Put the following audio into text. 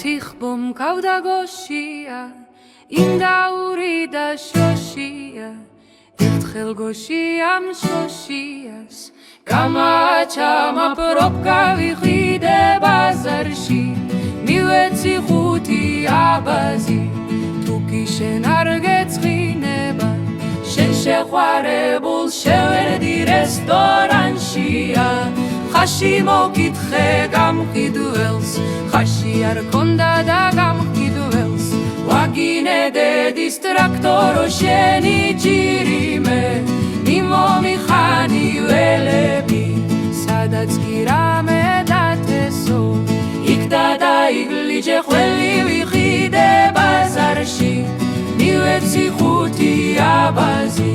Tixbom kavda goshia Indauri da shoshia Ertxel goshiam shoshias Kamacha propka vichide bazarshi Mivetsi khuti abazi Tuki shenargetzrineba Shen shekhvarebul sheverdi restoranshia Xashi mokitxe gamqiduvels Xashi ar konda da gamqiduvels Wagine dedis traktoro sheni ჭირიმე მიმომიხანი ველები სადაც კი რამე დათესო იქ დადაიგლიჯე ყველი ვიხიდე ბაზარში მივეცი ხუთი აბაზი